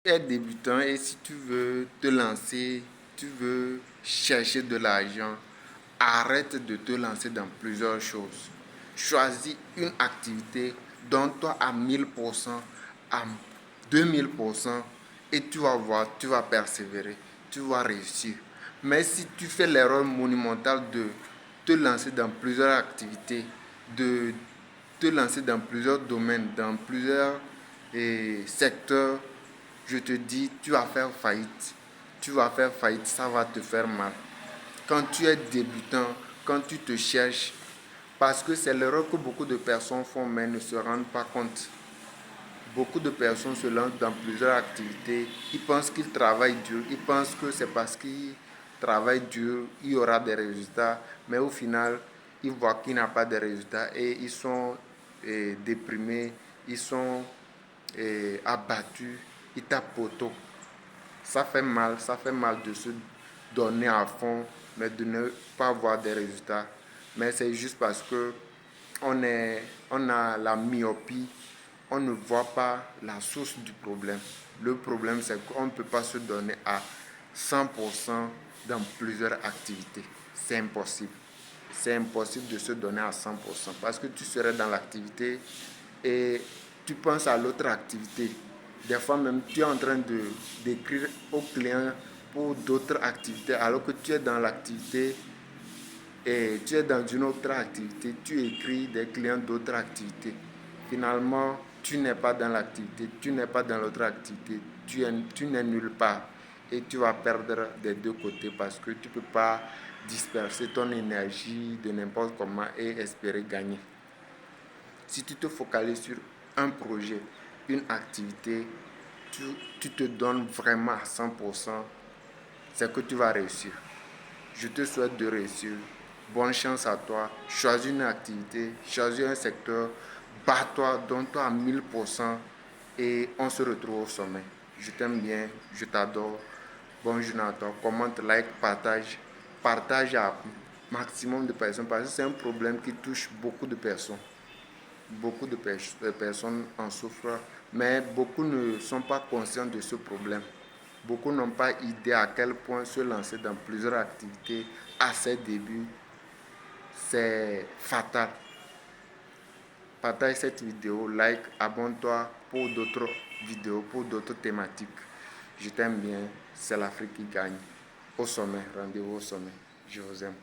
Tu es débutant et si tu veux te lancer, tu veux chercher de l'argent, arrête de te lancer dans plusieurs choses. Choisis une activité, donne-toi à 1000%, à 2000% et tu vas voir, tu vas persévérer, tu vas réussir. Mais si tu fais l'erreur monumentale de te lancer dans plusieurs activités, de te lancer dans plusieurs domaines, dans plusieurs secteurs, je te dis, tu vas faire faillite. Tu vas faire faillite, ça va te faire mal. Quand tu es débutant, quand tu te cherches, parce que c'est l'erreur que beaucoup de personnes font mais ne se rendent pas compte. Beaucoup de personnes se lancent dans plusieurs activités. Ils pensent qu'ils travaillent dur. Ils pensent que c'est parce qu'ils travaillent dur, il y aura des résultats. Mais au final, ils voient qu'il n'y a pas de résultats et ils sont déprimés, ils sont abattus, ils tapent poteau. Ça fait mal de se donner à fond, mais de ne pas avoir des résultats. Mais c'est juste parce que on a la myopie, on ne voit pas la source du problème. Le problème, c'est qu'on ne peut pas se donner à 100% dans plusieurs activités. C'est impossible. C'est impossible de se donner à 100% parce que tu serais dans l'activité et tu penses à l'autre activité. Des fois même, tu es en train d'écrire aux clients pour d'autres activités alors que tu es dans l'activité et tu es dans une autre activité, tu écris des clients d'autres activités. Finalement, tu n'es pas dans l'activité, tu n'es pas dans l'autre activité, tu n'es nulle part et tu vas perdre des deux côtés parce que tu ne peux pas disperser ton énergie de n'importe comment et espérer gagner. Si tu te focalises sur un projet, une activité, tu te donnes vraiment à 100%, c'est que tu vas réussir. Je te souhaite de réussir. Bonne chance à toi. Choisis une activité, choisis un secteur, bats-toi, donne-toi à 1000% et on se retrouve au sommet. Je t'aime bien, je t'adore. Bonne journée à toi. Commente, like, partage. Partage à maximum de personnes parce que c'est un problème qui touche beaucoup de personnes. Beaucoup de personnes en souffrent, mais beaucoup ne sont pas conscients de ce problème. Beaucoup n'ont pas idée à quel point se lancer dans plusieurs activités à ses débuts, c'est fatal. Partage cette vidéo, like, abonne-toi pour d'autres vidéos, pour d'autres thématiques. Je t'aime bien, c'est l'Afrique qui gagne. Au sommet, rendez-vous au sommet. Je vous aime.